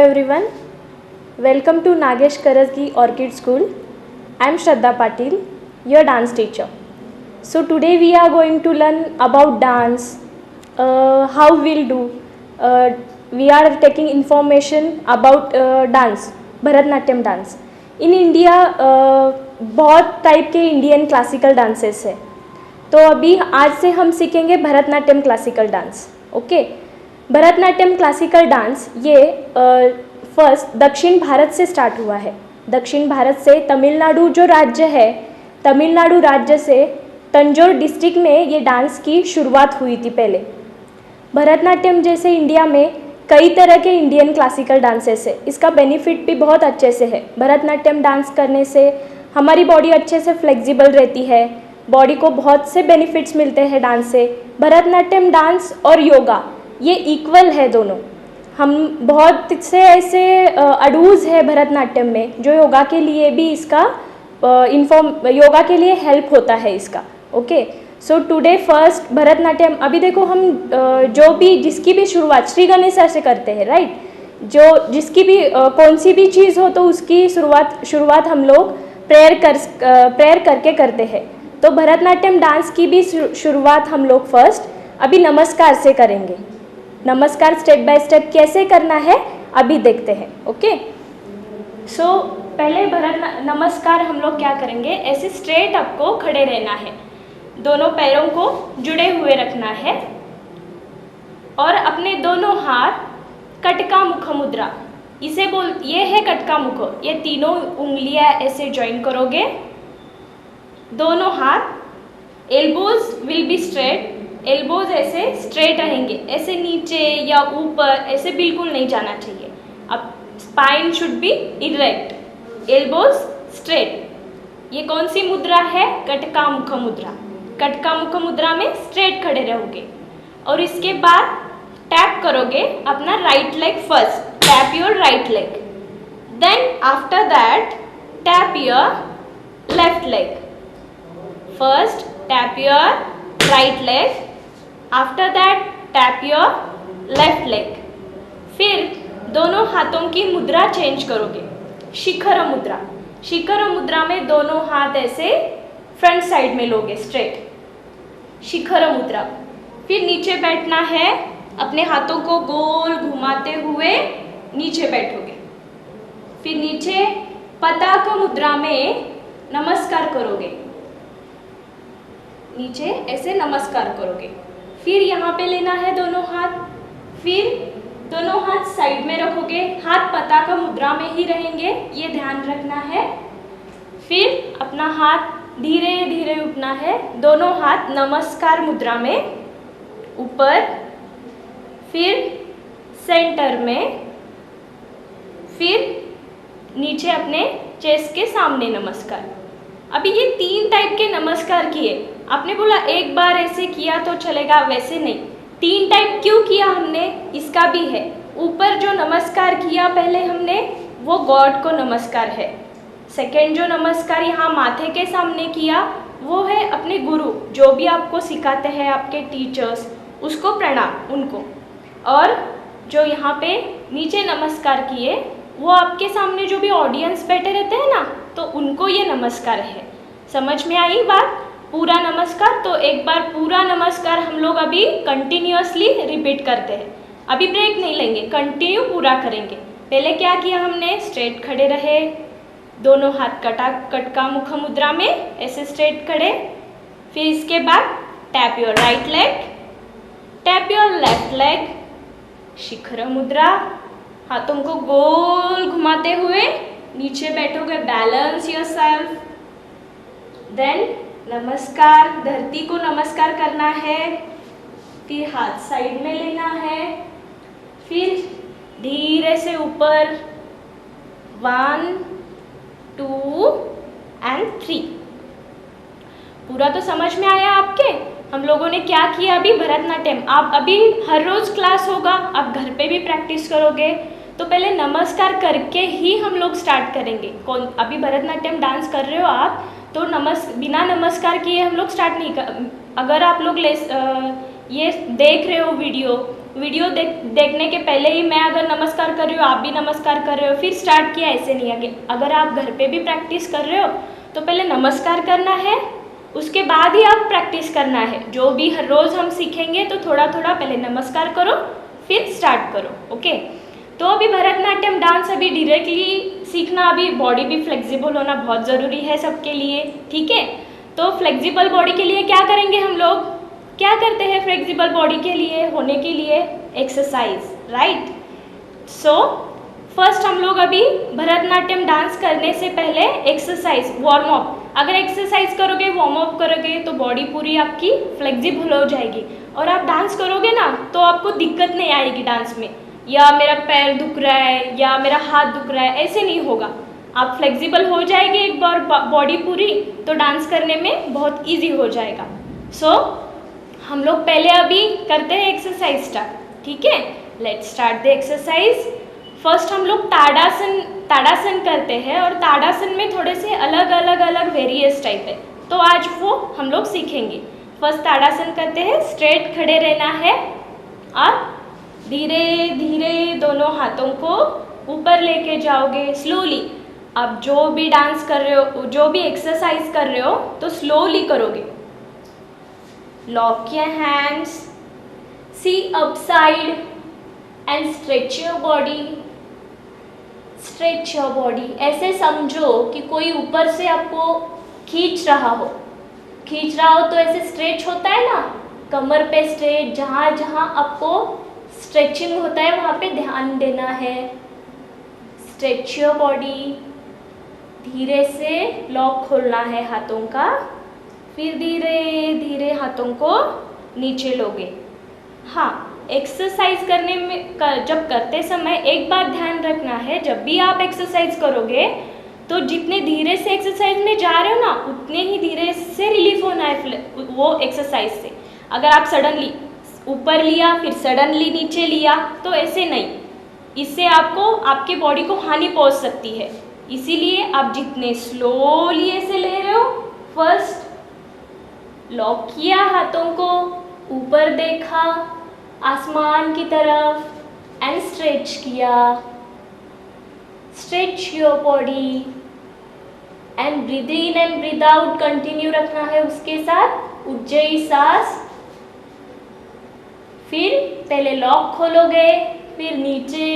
everyone, welcome to Nagesh Karasgi Orchid School. I am Shraddha Patil, your dance teacher. So today we are going to learn about dance, how we'll do. We are taking information about dance, Bharatanatyam dance. In India बहुत type के Indian classical dances है. तो अभी आज से हम सीखेंगे Bharatanatyam classical dance. Okay, Bharatanatyam classical dance ये फर्स्ट दक्षिण भारत से स्टार्ट हुआ है. दक्षिण भारत से तमिलनाडु जो राज्य है, तमिलनाडु राज्य से तंजौर डिस्ट्रिक्ट में ये डांस की शुरुआत हुई थी. पहले भरतनाट्यम जैसे इंडिया में कई तरह के इंडियन क्लासिकल डांसेस है. इसका बेनिफिट भी बहुत अच्छे से है. भरतनाट्यम डांस करने से हमारी बॉडी अच्छे से फ्लेक्सिबल रहती है. बॉडी को बहुत से बेनिफिट्स मिलते हैं डांस से. भरतनाट्यम डांस और योगा ये इक्वल है दोनों. हम बहुत से ऐसे अडूज़ है भरतनाट्यम में जो योगा के लिए भी इसका योगा के लिए हेल्प होता है इसका. Okay, so today first Bharatanatyam. अभी देखो हम जो भी जिसकी भी शुरुआत श्री गणेशा से करते हैं, राइट. जो जिसकी भी कौन सी भी चीज़ हो तो उसकी शुरुआत हम लोग प्रेयर करके करते हैं. तो भरतनाट्यम डांस की भी शुरुआत हम लोग फर्स्ट अभी नमस्कार से करेंगे. नमस्कार स्टेप बाय स्टेप कैसे करना है अभी देखते हैं. ओके, सो पहले नमस्कार हम लोग क्या करेंगे, ऐसे स्ट्रेट आपको खड़े रहना है. दोनों पैरों को जुड़े हुए रखना है और अपने दोनों हाथ कटका मुख मुद्रा, इसे ये है कटका मुख. ये तीनों उंगलियां ऐसे ज्वाइन करोगे. दोनों हाथ elbows will be straight. Elbows ऐसे स्ट्रेट रहेंगे, ऐसे नीचे या ऊपर ऐसे बिल्कुल नहीं जाना चाहिए. अब spine should be erect, elbows straight. ये कौन सी मुद्रा है, कटका मुख मुद्रा. कटका मुख मुद्रा में स्ट्रेट खड़े रहोगे और इसके बाद टैप करोगे अपना right leg. First tap your right leg, then after that tap your left leg. First tap your right leg, after that tap your left leg. फिर दोनों हाथों की मुद्रा चेंज करोगे. शिखर मुद्रा. शिखर मुद्रा में दोनों हाथ ऐसे फ्रंट साइड में लोगे स्ट्रेट. शिखर मुद्रा. फिर नीचे बैठना है, अपने हाथों को गोल घुमाते हुए नीचे बैठोगे. फिर नीचे पताका मुद्रा में नमस्कार करोगे. नीचे ऐसे नमस्कार करोगे. फिर यहाँ पे लेना है दोनों हाथ. फिर दोनों हाथ साइड में रखोगे. हाथ पताका मुद्रा में ही रहेंगे, ये ध्यान रखना है. फिर अपना हाथ धीरे धीरे उठना है. दोनों हाथ नमस्कार मुद्रा में ऊपर, फिर सेंटर में, फिर नीचे अपने चेस्ट के सामने नमस्कार. अभी ये 3 टाइप के नमस्कार किए. आपने बोला एक बार ऐसे किया तो चलेगा, वैसे नहीं. 3 टाइप क्यों किया हमने, इसका भी है. ऊपर जो नमस्कार किया पहले हमने, वो गॉड को नमस्कार है. सेकंड जो नमस्कार यहाँ माथे के सामने किया, वो है अपने गुरु, जो भी आपको सिखाते हैं आपके टीचर्स, उसको प्रणाम उनको. और जो यहाँ पे नीचे नमस्कार किए, वो आपके सामने जो भी ऑडियंस बैठे रहते हैं ना, तो उनको ये नमस्कार है. समझ में आई बात. पूरा नमस्कार. तो एक बार पूरा नमस्कार हम लोग अभी कंटिन्यूअसली रिपीट करते हैं. अभी ब्रेक नहीं लेंगे, कंटिन्यू पूरा करेंगे. पहले क्या किया हमने, स्ट्रेट खड़े रहे, दोनों हाथ कटका मुख मुद्रा में ऐसे स्ट्रेट खड़े. फिर इसके बाद tap your right leg, tap your left leg, Shikhar mudra. हाथों को गोल घुमाते हुए नीचे बैठोगे. Balance yourself. देन नमस्कार, धरती को नमस्कार करना है. फिर हाथ साइड में लेना है. फिर धीरे से ऊपर 1 2 एंड 3. पूरा तो समझ में आया आपके. हम लोगों ने क्या किया अभी, भरतनाट्यम. आप अभी हर रोज क्लास होगा, आप घर पे भी प्रैक्टिस करोगे. तो पहले नमस्कार करके ही हम लोग स्टार्ट करेंगे. अभी भरतनाट्यम डांस कर रहे हो आप, तो बिना नमस्कार किए हम लोग स्टार्ट नहीं कर. अगर आप लोग ये देख रहे हो वीडियो देखने के पहले ही मैं अगर नमस्कार कर रही हूँ, आप भी नमस्कार कर रहे हो, फिर स्टार्ट किया, ऐसे नहीं आगे। अगर आप घर पे भी प्रैक्टिस कर रहे हो तो पहले नमस्कार करना है, उसके बाद ही आप प्रैक्टिस करना है। जो भी हर रोज़ हम सीखेंगे तो थोड़ा थोड़ा पहले नमस्कार करो, फिर स्टार्ट करो। ओके, तो अभी भरतनाट्यम डांस अभी डायरेक्टली सीखना, अभी बॉडी भी फ्लेक्सिबल होना बहुत ज़रूरी है सबके लिए। ठीक है, तो फ्लेक्सिबल बॉडी के लिए क्या करेंगे हम लोग, क्या करते हैं फ्लेक्सिबल बॉडी के लिए होने के लिए? Exercise, right. सो फर्स्ट हम लोग अभी भरतनाट्यम डांस करने से पहले एक्सरसाइज, वार्म अप। अगर एक्सरसाइज करोगे, वार्म अप करोगे तो बॉडी पूरी आपकी फ्लेक्सिबल हो जाएगी और आप डांस करोगे ना तो आपको दिक्कत नहीं आएगी डांस में, या मेरा पैर दुख रहा है या मेरा हाथ दुख रहा है, ऐसे नहीं होगा। आप फ्लेक्सिबल हो जाएगी एक बार बॉडी पूरी, तो डांस करने में बहुत इजी हो जाएगा। सो हम लोग पहले अभी करते हैं एक्सरसाइज स्टार्ट। ठीक है, let's start the exercise. First हम लोग ताड़ासन करते हैं, और ताड़ासन में थोड़े से अलग वेरियस टाइप है, तो आज वो हम लोग सीखेंगे। फर्स्ट ताड़ासन करते हैं, स्ट्रेट खड़े रहना है और धीरे धीरे दोनों हाथों को ऊपर लेके जाओगे स्लोली। आप जो भी डांस कर रहे हो, जो भी एक्सरसाइज कर रहे हो तो स्लोली करोगे। Lock your hands, see upside and stretch your body. Stretch your body, ऐसे समझो कि कोई ऊपर से आपको खींच रहा हो तो ऐसे स्ट्रेच होता है ना, कमर पे स्ट्रेच, जहाँ जहाँ आपको स्ट्रेचिंग होता है वहाँ पे ध्यान देना है। स्ट्रेच योर बॉडी, धीरे से लॉक खोलना है हाथों का, फिर धीरे धीरे हाथों को नीचे लोगे। हाँ, एक्सरसाइज करने में जब करते समय एक बात ध्यान रखना है, जब भी आप एक्सरसाइज करोगे तो जितने धीरे से एक्सरसाइज में जा रहे हो ना, उतने ही धीरे से रिलीफ होना है वो एक्सरसाइज से। अगर आप सडनली ऊपर लिया फिर सडनली नीचे लिया तो ऐसे नहीं, इससे आपको आपके बॉडी को हानि पहुंच सकती है। इसीलिए आप जितने स्लोली ऐसे ले रहे हो, फर्स्ट लॉक किया हाथों को, ऊपर देखा आसमान की तरफ एंड स्ट्रेच किया। Stretch your body and breathe in and breathe out continue रखना है उसके साथ, उज्जयी सांस। फिर पहले लॉक खोलोगे, फिर नीचे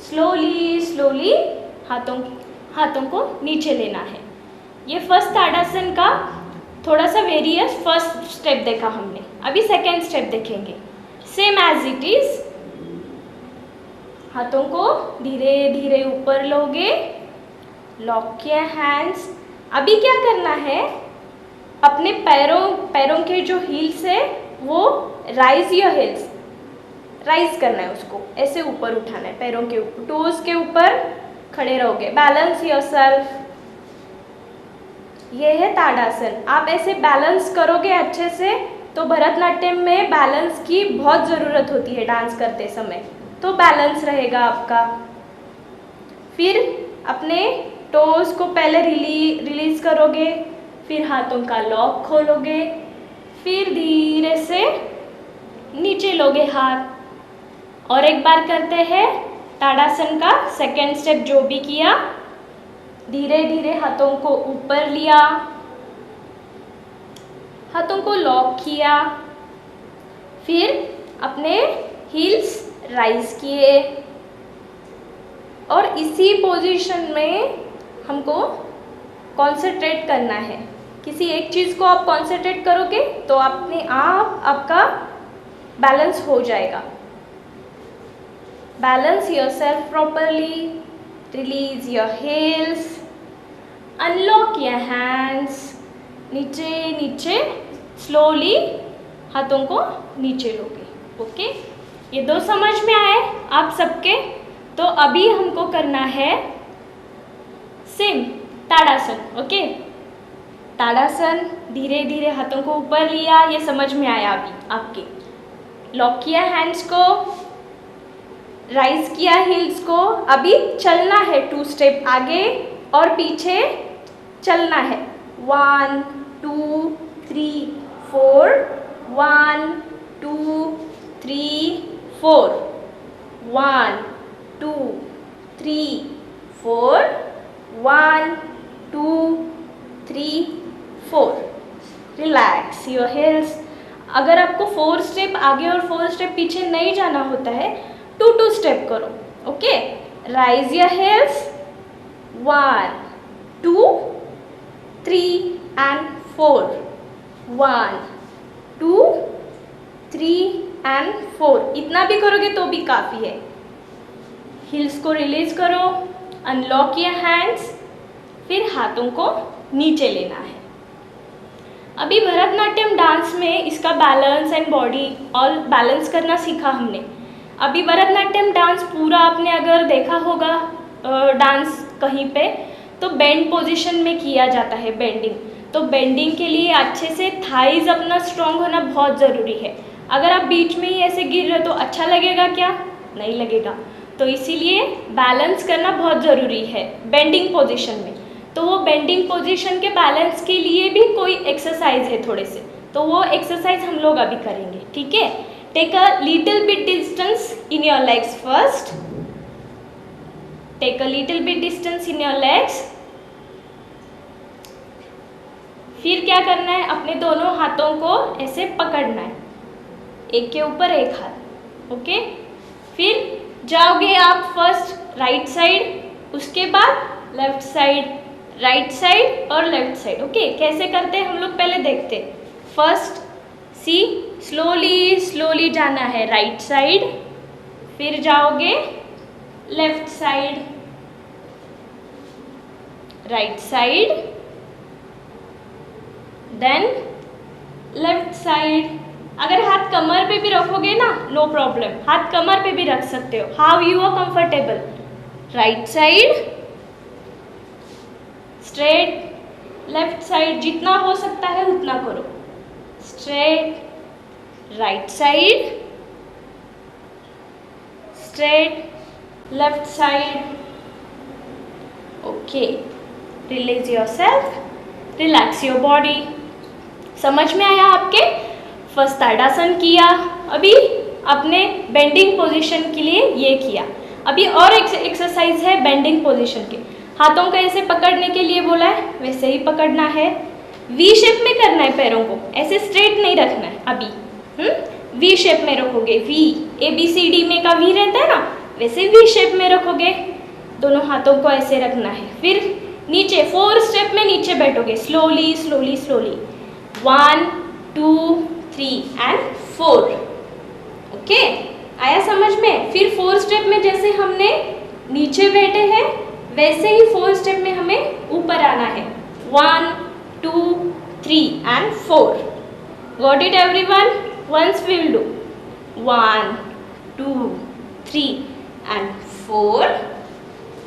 स्लोली हाथों को नीचे लेना है। ये फर्स्ट ताड़ासन का थोड़ा सा वेरियस फर्स्ट स्टेप देखा हमने, अभी सेकेंड स्टेप देखेंगे। सेम एज इट इज, हाथों को धीरे धीरे ऊपर लोगे, लॉक किया हैंड्स। अभी क्या करना है, अपने पैरों के जो हील्स है वो राइज योर हिल्स, राइज करना है, उसको ऐसे ऊपर उठाना है, पैरों के ऊपर, टोज के ऊपर खड़े रहोगे। बैलेंस योरसेल्फ, ये है ताड़ासन। आप ऐसे बैलेंस करोगे अच्छे से, तो भरतनाट्यम में बैलेंस की बहुत ज़रूरत होती है डांस करते समय, तो बैलेंस रहेगा आपका। फिर अपने टोज को पहले रिलीज करोगे, फिर हाथों का लॉक खोलोगे, फिर धीरे से नीचे लोगे हाथ। और एक बार करते हैं ताड़ासन का सेकेंड स्टेप, जो भी किया, धीरे धीरे हाथों को ऊपर लिया, हाथों को लॉक किया, फिर अपने हील्स राइज किए, और इसी पोजीशन में हमको कॉन्सेंट्रेट करना है। किसी एक चीज़ को आप कॉन्सेंट्रेट करोगे तो अपने आप आपका बैलेंस हो जाएगा। Balance yourself properly, release your heels, unlock your hands, नीचे स्लोली हाथों को नीचे लोगे। ओके, ये दो समझ में आए आप सबके? तो अभी हमको करना है सेम ताड़ासन। ओके, ताड़ासन, धीरे धीरे हाथों को ऊपर लिया, ये समझ में आया अभी आपके। लॉक किया हैंड्स को, राइज किया हील्स को। अभी चलना है 2 स्टेप आगे और पीछे चलना है। 1 2 3 4, 1 2 3 4 1 2 3 4 1 2 3 4 रिलैक्स योर हिल्स। अगर आपको 4 स्टेप आगे और 4 स्टेप पीछे नहीं जाना होता है 2 स्टेप करो। Okay, rise your hills 1 2 3 and 4 1 2 3 and 4। इतना भी करोगे तो भी काफ़ी है। हिल्स को रिलीज करो, अनलॉक योर हैंड्स, फिर हाथों को नीचे लेना है। अभी भरतनाट्यम डांस में इसका बैलेंस एंड बॉडी और बैलेंस करना सीखा हमने। अभी भरतनाट्यम डांस पूरा आपने अगर देखा होगा डांस कहीं पे, तो बेंड पोजीशन में किया जाता है, बेंडिंग। तो बेंडिंग के लिए अच्छे से थाइज अपना स्ट्रॉन्ग होना बहुत ज़रूरी है। अगर आप बीच में ही ऐसे गिर रहे तो अच्छा लगेगा क्या? नहीं लगेगा। तो इसीलिए बैलेंस करना बहुत ज़रूरी है बेंडिंग पोजीशन में। तो वो बेंडिंग पोजीशन के बैलेंस के लिए भी कोई एक्सरसाइज है थोड़े से, तो वो एक्सरसाइज हम लोग अभी करेंगे। ठीक है, take a little bit distance in your legs first. Take a little bit distance in your legs. फिर क्या करना है, अपने दोनों हाथों को ऐसे पकड़ना है, एक के ऊपर एक हाथ। ओके, फिर जाओगे आप फर्स्ट राइट साइड, उसके बाद लेफ्ट साइड, राइट साइड और लेफ्ट साइड। ओके, कैसे करते हैं हम लोग पहले देखते। फर्स्ट सी, स्लोली स्लोली जाना है राइट साइड, फिर जाओगे left side, right side, then left side. अगर हाथ कमर पे भी रखोगे ना, नो प्रॉब्लम, हाथ कमर पे भी रख सकते हो, how you are comfortable. Right side, straight, left side, जितना हो सकता है उतना करो। Straight, right side, straight, left side. Okay, release yourself, relax your body. समझ में आया आपके? फर्स्ट ताड़ासन किया, अभी अपने बेंडिंग पोजीशन के लिए ये किया। अभी और एक्सरसाइज है बेंडिंग पोजीशन के। हाथों को ऐसे पकड़ने के लिए बोला है, वैसे ही पकड़ना है। वी शेप में करना है, पैरों को ऐसे स्ट्रेट नहीं रखना है। अभी वी शेप में रखोगे। वी, ABCD में का वी रहता है ना, वैसे वी शेप में रखोगे। दोनों हाथों को ऐसे रखना है। फिर नीचे 4 स्टेप में नीचे बैठोगे, slowly slowly slowly, 1 2 3 and 4। Okay, आया समझ में? फिर 4 स्टेप में जैसे हमने नीचे बैठे हैं वैसे ही 4 स्टेप में हमें ऊपर आना है, 1 2 3 and 4। Got it everyone? Once we will do 1 2 3 and 4,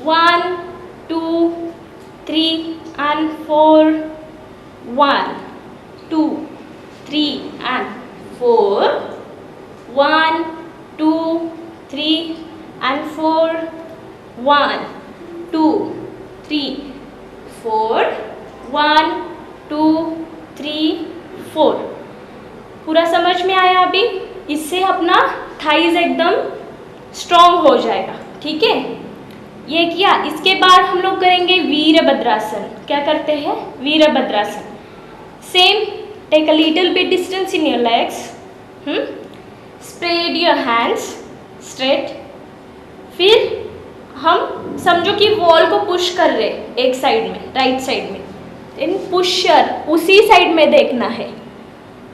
1 2 3 and 4, 1 2 3 and 4, 1 2 3 and 4, 1 2 3 4, 1 2 3 4। पूरा समझ में आया? अभी इससे अपना थाइज एकदम स्ट्रॉन्ग हो जाएगा। ठीक है, ये किया। इसके बाद हम लोग करेंगे वीरभद्रासन। क्या करते हैं? Virabhadrasana. Same, take a little bit distance in your legs, spread your hands straight. फिर हम समझो कि वॉल को पुश कर रहे एक साइड में, राइट साइड में, इन पुशर उसी साइड में देखना है।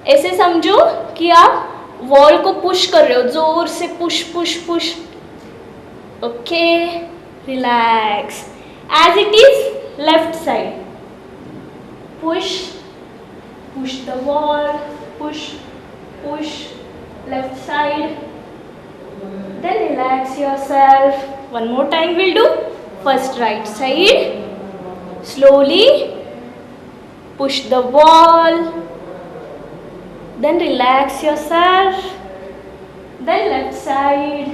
ऐसे समझो कि आप वॉल को पुश कर रहे हो, जोर से push push push. Okay, relax. As it is left side, push push the wall, push push left side, then relax yourself. One more time we'll do. First right side, slowly push the wall, then relax yourself, then left side,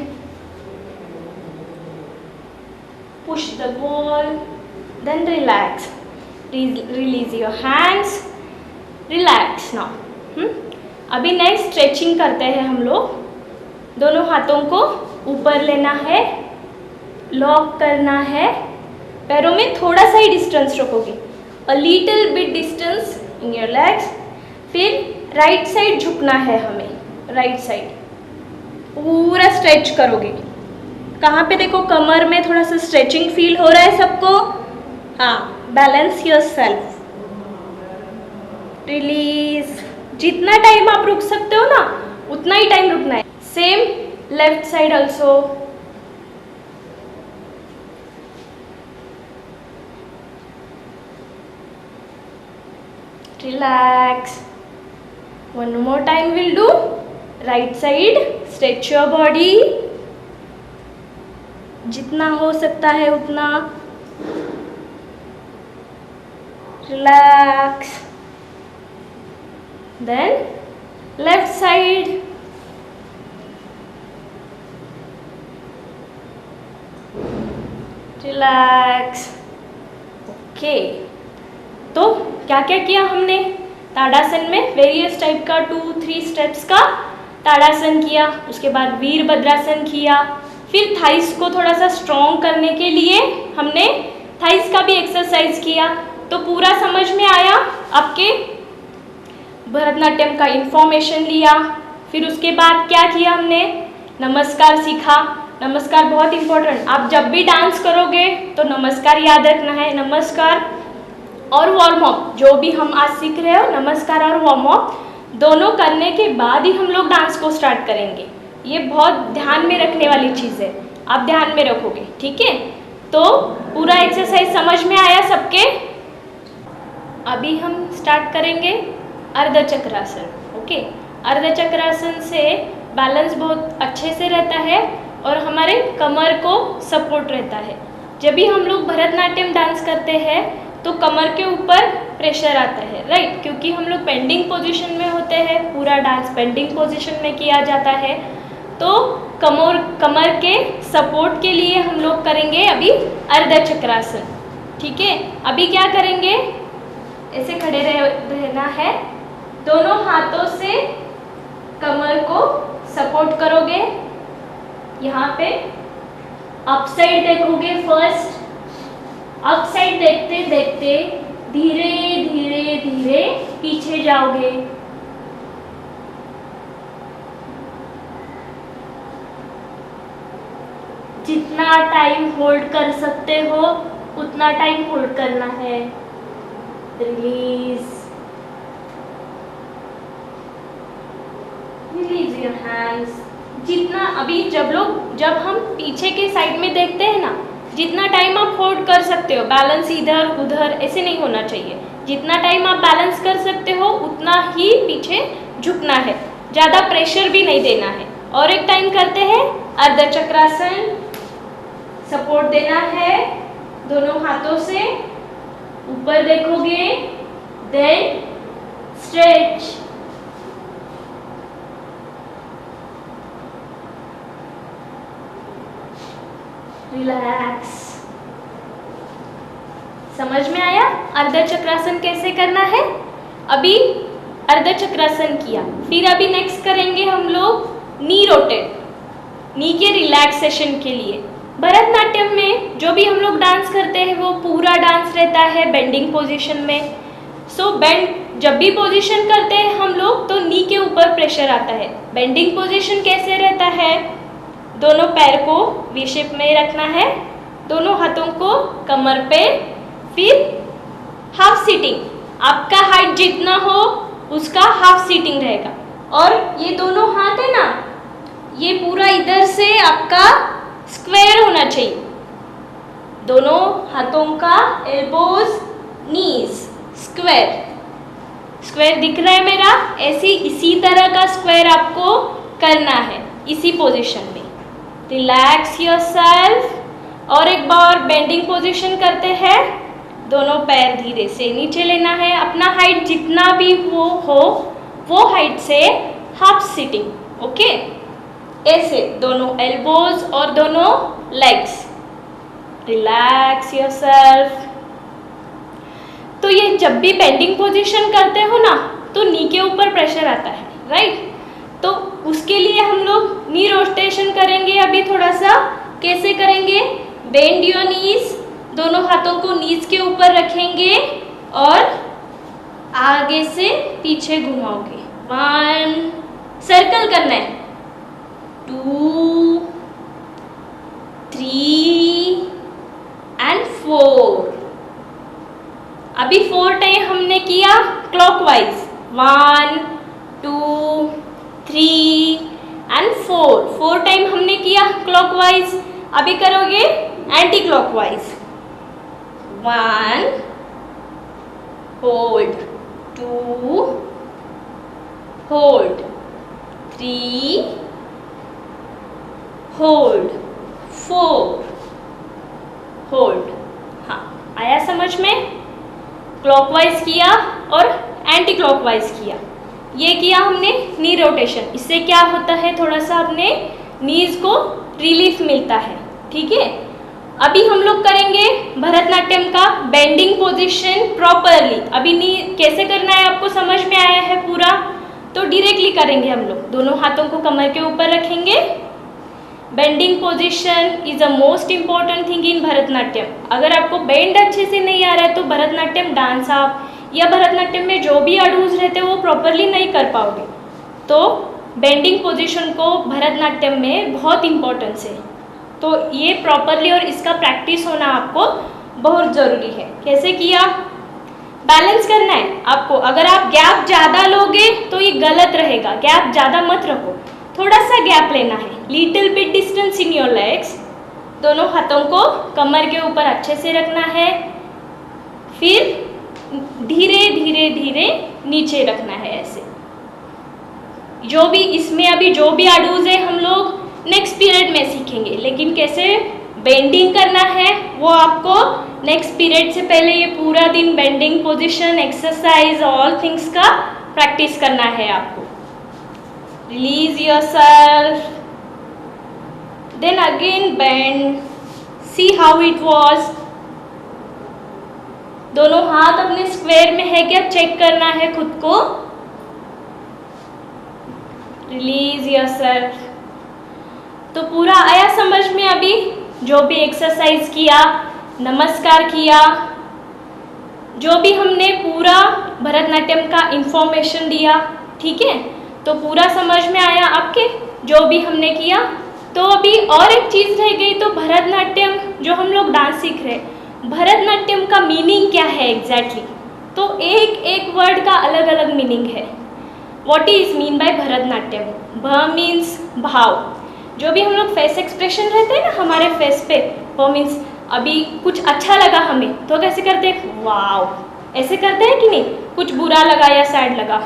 push the wall, then relax. Release your hands, relax now. अभी next stretching करते हैं हम लोग। दोनों हाथों को ऊपर लेना है, लॉक करना है, पैरों में थोड़ा सा ही डिस्टेंस रखोगे, अ little bit distance in your legs. फिर राइट साइड झुकना है हमें, राइट साइड पूरा स्ट्रेच करोगे। कहाँ पे देखो, कमर में थोड़ा सा स्ट्रेचिंग फील हो रहा है सबको? हाँ, बैलेंस योरसेल्फ, रिलीज। जितना टाइम आप रुक सकते हो ना उतना ही टाइम रुकना है। Same left side also. Relax. One more time will do. Right side, stretch your body जितना हो सकता है उतना। Relax. Then left side. Relax. Okay, तो क्या क्या किया हमने ताड़ासन में? वेरियस टाइप का 2-3 स्टेप्स का ताड़ासन किया, उसके बाद वीरभद्रासन किया। फिर थाइस को थोड़ा सा स्ट्रॉन्ग करने के लिए हमने थाइस का भी एक्सरसाइज किया। तो पूरा समझ में आया आपके? भरतनाट्यम का इंफॉर्मेशन लिया। फिर उसके बाद क्या किया हमने? नमस्कार सीखा। नमस्कार बहुत इंपॉर्टेंट, आप जब भी डांस करोगे तो नमस्कार याद रखना है। नमस्कार और वार्म अप, जो भी हम आज सीख रहे हो, नमस्कार और वार्म अप दोनों करने के बाद ही हम लोग डांस को स्टार्ट करेंगे। ये बहुत ध्यान में रखने वाली चीज़ है, आप ध्यान में रखोगे, ठीक है? तो पूरा एक्सरसाइज समझ में आया सबके? अभी हम स्टार्ट करेंगे अर्धचक्रासन। ओके, अर्धचक्रासन से बैलेंस बहुत अच्छे से रहता है और हमारे कमर को सपोर्ट रहता है। जब भी हम लोग भरतनाट्यम डांस करते हैं तो कमर के ऊपर प्रेशर आता है, राइट? क्योंकि हम लोग पेंडिंग पोजीशन में होते हैं, पूरा डांस पेंडिंग पोजीशन में किया जाता है। तो कमर के सपोर्ट के लिए हम लोग करेंगे अभी अर्धचक्रासन, ठीक है? अभी क्या करेंगे? ऐसे खड़े रहना है, दोनों हाथों से कमर को सपोर्ट करोगे। यहाँ पे अप साइड देखोगे फर्स्ट, अप साइड देखते देखते धीरे धीरे धीरे पीछे जाओगे। जितना टाइम होल्ड कर सकते हो उतना टाइम होल्ड करना है। Release, release your hands. जितना अभी जब हम पीछे के साइड में देखते हैं ना, जितना टाइम आप होल्ड कर सकते हो, बैलेंस इधर उधर ऐसे नहीं होना चाहिए। जितना टाइम आप बैलेंस कर सकते हो उतना ही पीछे झुकना है, ज़्यादा प्रेशर भी नहीं देना है। और एक टाइम करते हैं अर्धचक्रासन। सपोर्ट देना है दोनों हाथों से, ऊपर देखोगे, देन स्ट्रेच, रिलैक्स। समझ में आया अर्धचक्रासन कैसे करना है? अभी अर्धचक्रासन किया, फिर अभी नेक्स्ट करेंगे हम लोग नी रोटेट, नी के रिलैक्सेशन के लिए। भरतनाट्यम में जो भी हम लोग डांस करते हैं वो पूरा डांस रहता है बेंडिंग पोजीशन में। सो बेंड जब भी पोजीशन करते हैं हम लोग तो नी के ऊपर प्रेशर आता है। बेंडिंग पोजीशन कैसे रहता है? दोनों पैर को वी शेप में रखना है, दोनों हाथों को कमर पे, फिर हाफ सीटिंग, आपका हाइट जितना हो उसका हाफ सीटिंग रहेगा। और ये दोनों हाथ है ना, ये पूरा इधर से आपका स्क्वायर होना चाहिए। दोनों हाथों का एल्बोज, नीज स्क्वायर। स्क्वायर दिख रहा है मेरा? ऐसे इसी तरह का स्क्वायर आपको करना है इसी पोजीशन में। Relax yourself. और एक बार बेंडिंग पोजीशन करते हैं, दोनों पैर धीरे से नीचे लेना है, अपना हाइट जितना भी वो हाइट से हाफ सीटिंग। ओके, ऐसे दोनों एल्बोज और दोनों लेग्स। Relax yourself. तो ये जब भी बेंडिंग पोजीशन करते हो ना तो नी के ऊपर प्रेशर आता है, राइट? तो उसके लिए हम लोग नी रोटेशन करेंगे अभी थोड़ा सा। कैसे करेंगे? बेंड योर नीज, दोनों हाथों को नीज के ऊपर रखेंगे और आगे से पीछे घुमाओगे। 1, सर्कल करना है, 2, 3 एंड 4। अभी 4 टाइम हमने किया क्लॉकवाइज, 1, 2, 3 एंड 4 टाइम हमने किया क्लॉकवाइज। अभी करोगे anti clockwise, 1 hold, 2 hold, 3 hold, 4 hold. हाँ, आया समझ में? क्लॉकवाइज किया और एंटी क्लॉकवाइज किया, ये किया हमने नी रोटेशन। इससे क्या होता है, थोड़ा सा अपने नीज को रिलीफ मिलता है। ठीक है, अभी हम लोग करेंगे भरतनाट्यम का बेंडिंग पोजीशन प्रॉपरली। अभी नी कैसे करना है आपको समझ में आया है पूरा, तो डायरेक्टली करेंगे हम लोग। दोनों हाथों को कमर के ऊपर रखेंगे। Bending position is a most important thing in Bharatanatyam. अगर आपको बेंड अच्छे से नहीं आ रहा है तो भरतनाट्यम डांस आप या भरतनाट्यम में जो भी अडूज रहते हैं वो प्रॉपरली नहीं कर पाओगे। तो बेंडिंग पोजीशन को भरतनाट्यम में बहुत इम्पोर्टेंस है, तो ये प्रॉपरली और इसका प्रैक्टिस होना आपको बहुत ज़रूरी है। कैसे किया? बैलेंस करना है आपको। अगर आप गैप ज़्यादा लोगे तो ये गलत रहेगा, गैप ज़्यादा मत रखो, थोड़ा सा गैप लेना है। Little bit distance in your legs. दोनों हाथों को कमर के ऊपर अच्छे से रखना है, फिर धीरे धीरे धीरे नीचे रखना है ऐसे। जो भी इसमें अभी जो भी अडूज है हम लोग नेक्स्ट पीरियड में सीखेंगे, लेकिन कैसे बेंडिंग करना है वो आपको नेक्स्ट पीरियड से पहले ये पूरा दिन bending position, exercise, all things का प्रैक्टिस करना है आपको। Release yourself, then again bend, see how it was। दोनों हाथ अपने स्क्वायर में है क्या चेक करना है खुद को। Release yourself। तो पूरा आया समझ में? अभी जो भी एक्सरसाइज किया, नमस्कार किया, जो भी हमने पूरा भरतनाट्यम का इंफॉर्मेशन दिया, ठीक है, तो पूरा समझ में आया आपके जो भी हमने किया। तो अभी और एक चीज़ रह गई, तो भरतनाट्यम जो हम लोग डांस सीख रहे हैं, भरतनाट्यम का मीनिंग क्या है एग्जैक्टली? तो एक एक वर्ड का अलग अलग मीनिंग है। What is mean by Bharatanatyam? भ मीन्स भाव। जो भी हम लोग फेस एक्सप्रेशन रहते हैं ना हमारे फेस पे, वो मीन्स अभी कुछ अच्छा लगा हमें तो कैसे करते हैं? वाव, ऐसे करते हैं कि नहीं? कुछ बुरा लगा या सैड लगा,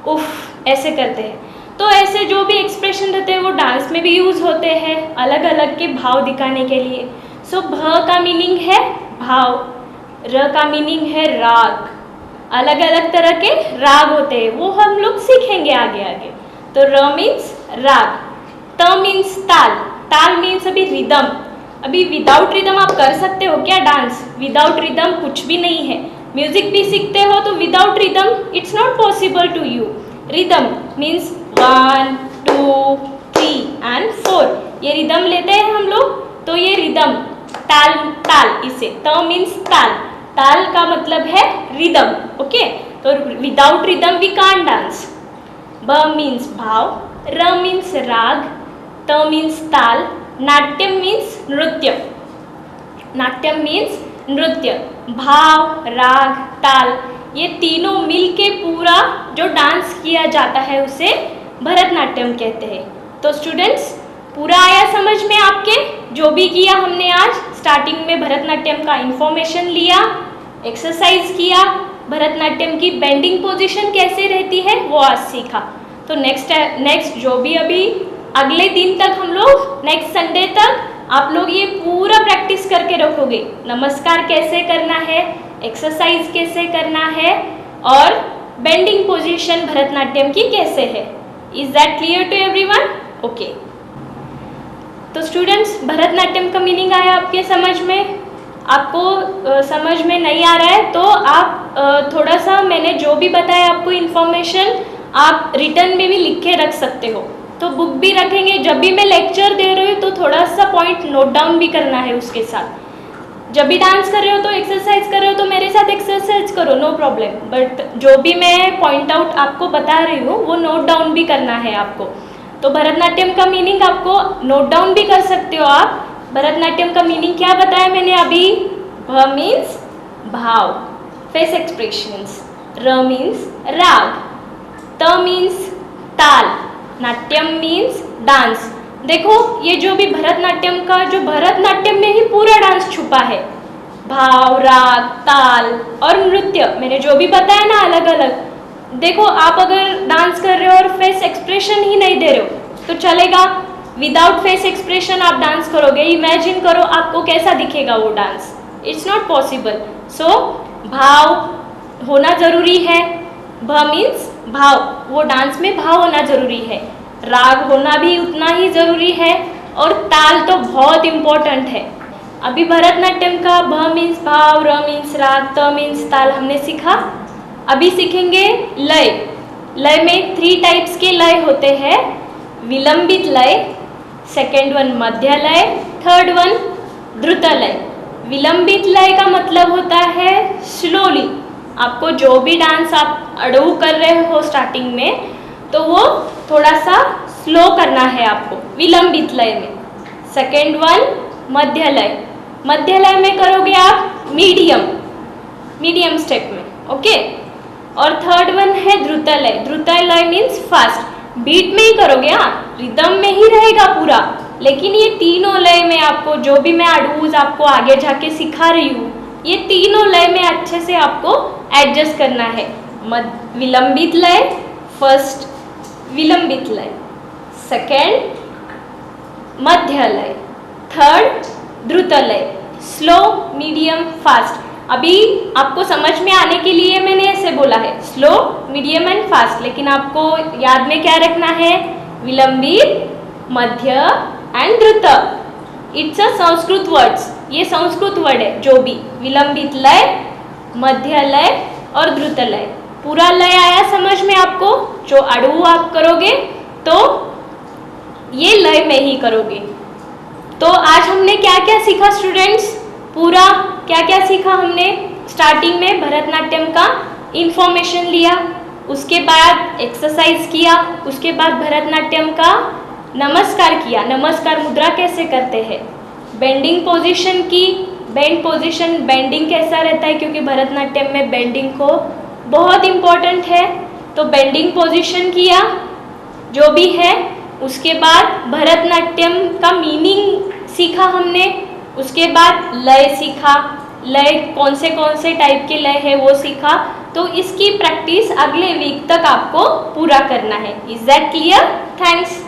उफ, ऐसे करते हैं। तो ऐसे जो भी एक्सप्रेशन रहते हैं वो डांस में भी यूज़ होते हैं अलग अलग के भाव दिखाने के लिए। सो भ का मीनिंग है भाव, र का मीनिंग है राग। अलग अलग तरह के राग होते हैं, वो हम लोग सीखेंगे आगे आगे। तो र मीन्स राग, त मीन्स ताल, ताल मीन्स अभी रिदम। अभी विदाउट रिदम आप कर सकते हो क्या डांस? विदाउट रिदम कुछ भी नहीं है। म्यूजिक भी सीखते हो तो without rhythm it's not possible to you. Rhythm means 1, 2, 3 and 4, ये रिदम लेते हैं हम लोग, तो ये रिदम, ताल, ताल इसे त मीन्स ताल, ताल का मतलब है रिदम। ओके, तो without rhythm we can't dance. ब मीन्स भाव, र मीन्स राग, त मीन्स ताल, नाट्यम मीन्स नृत्य। नाट्यम मीन्स नृत्य, भाव, राग, ताल, ये तीनों मिलके पूरा जो डांस किया जाता है उसे भरतनाट्यम कहते हैं। तो स्टूडेंट्स पूरा आया समझ में आपके? जो भी किया हमने आज स्टार्टिंग में भरतनाट्यम का इंफॉर्मेशन लिया, एक्सरसाइज किया, भरतनाट्यम की बेंडिंग पोजीशन कैसे रहती है वो आज सीखा। तो नेक्स्ट जो भी अभी अगले दिन तक हम लोग नेक्स्ट संडे तक आप लोग ये पूरा प्रैक्टिस करके रखोगे। नमस्कार कैसे करना है, एक्सरसाइज कैसे करना है और बेंडिंग पोजीशन भरतनाट्यम की कैसे है। Is that clear to everyone? Okay, तो स्टूडेंट्स भरतनाट्यम का मीनिंग आया आपके समझ में? आपको समझ में नहीं आ रहा है तो आप थोड़ा सा मैंने जो भी बताया आपको इन्फॉर्मेशन आप रिटर्न में भी लिख के रख सकते हो। तो बुक भी रखेंगे। जब भी मैं लेक्चर दे रही हूँ तो थोड़ा सा पॉइंट नोट डाउन भी करना है उसके साथ। जब भी डांस कर रहे हो तो एक्सरसाइज कर रहे हो तो मेरे साथ एक्सरसाइज करो, नो प्रॉब्लम, बट जो भी मैं पॉइंट आउट आपको बता रही हूँ वो नोट डाउन भी करना है आपको। तो भरतनाट्यम का मीनिंग आपको नोट डाउन भी कर सकते हो आप। भरतनाट्यम का मीनिंग क्या बताया मैंने अभी? भ मीन्स भाव, फेस एक्सप्रेशंस, र मीन्स राग, त मीन्स ताल, नाट्यम मीन्स डांस। देखो ये जो भी भरतनाट्यम का, जो भरतनाट्यम में ही पूरा डांस छुपा है, भाव, राग, ताल और नृत्य मैंने जो भी बताया ना अलग अलग। देखो आप अगर डांस कर रहे हो और फेस एक्सप्रेशन ही नहीं दे रहे हो तो चलेगा? विदाउट फेस एक्सप्रेशन आप डांस करोगे, इमेजिन करो आपको कैसा दिखेगा वो डांस, इट्स नॉट पॉसिबल। सो भाव होना जरूरी है, भ मीन्स भाव, वो डांस में भाव होना जरूरी है, राग होना भी उतना ही जरूरी है और ताल तो बहुत इम्पोर्टेंट है। अभी भरतनाट्यम का भ मीन्स भाव, र मीन्स राग, त मीन्स ताल हमने सीखा। अभी सीखेंगे लय। लय में 3 टाइप्स के लय होते हैं, विलंबित लय, सेकेंड वन मध्य लय, थर्ड वन द्रुत लय। विलंबित लय का मतलब होता है स्लोली। आपको जो भी डांस आप अड़ू कर रहे हो स्टार्टिंग में तो वो थोड़ा सा स्लो करना है आपको विलंबित लय में। सेकेंड वन मध्य लय, मध्य लय में करोगे आप मीडियम स्टेप में, ओके। और थर्ड वन है द्रुत लय। द्रुत लय मीन्स फास्ट, बीट में ही करोगे, हाँ, रिदम में ही रहेगा पूरा। लेकिन ये तीनों लय में आपको जो भी मैं अड़ूज आपको आगे जाके सिखा रही हूँ, ये तीनों लय में अच्छे से आपको एडजस्ट करना है। विलंबित लय, फर्स्ट विलंबित लय, सेकेंड मध्य लय, थर्ड द्रुत लय, स्लो, मीडियम, फास्ट। अभी आपको समझ में आने के लिए मैंने ऐसे बोला है स्लो, मीडियम एंड फास्ट, लेकिन आपको याद में क्या रखना है? विलंबित, मध्य एंड द्रुत। इट्स अ संस्कृत वर्ड्स, ये संस्कृत वर्ड है जो भी, विलंबित लय, मध्य लय और द्रुत लय। पूरा लय आया समझ में आपको? जो अड़ू आप करोगे तो ये लय में ही करोगे। तो आज हमने क्या क्या सीखा स्टूडेंट्स? पूरा क्या क्या सीखा हमने? स्टार्टिंग में भरतनाट्यम का इंफॉर्मेशन लिया, उसके बाद एक्सरसाइज किया, उसके बाद भरतनाट्यम का नमस्कार किया, नमस्कार मुद्रा कैसे करते हैं, बेंडिंग पोजीशन की, बेंड पोजीशन, बेंडिंग कैसा रहता है क्योंकि भरतनाट्यम में बेंडिंग को बहुत इम्पोर्टेंट है, तो बेंडिंग पोजीशन किया जो भी है। उसके बाद भरतनाट्यम का मीनिंग सीखा हमने, उसके बाद लय सीखा, लय कौन से टाइप के लय है वो सीखा। तो इसकी प्रैक्टिस अगले वीक तक आपको पूरा करना है। Is that clear? थैंक्स।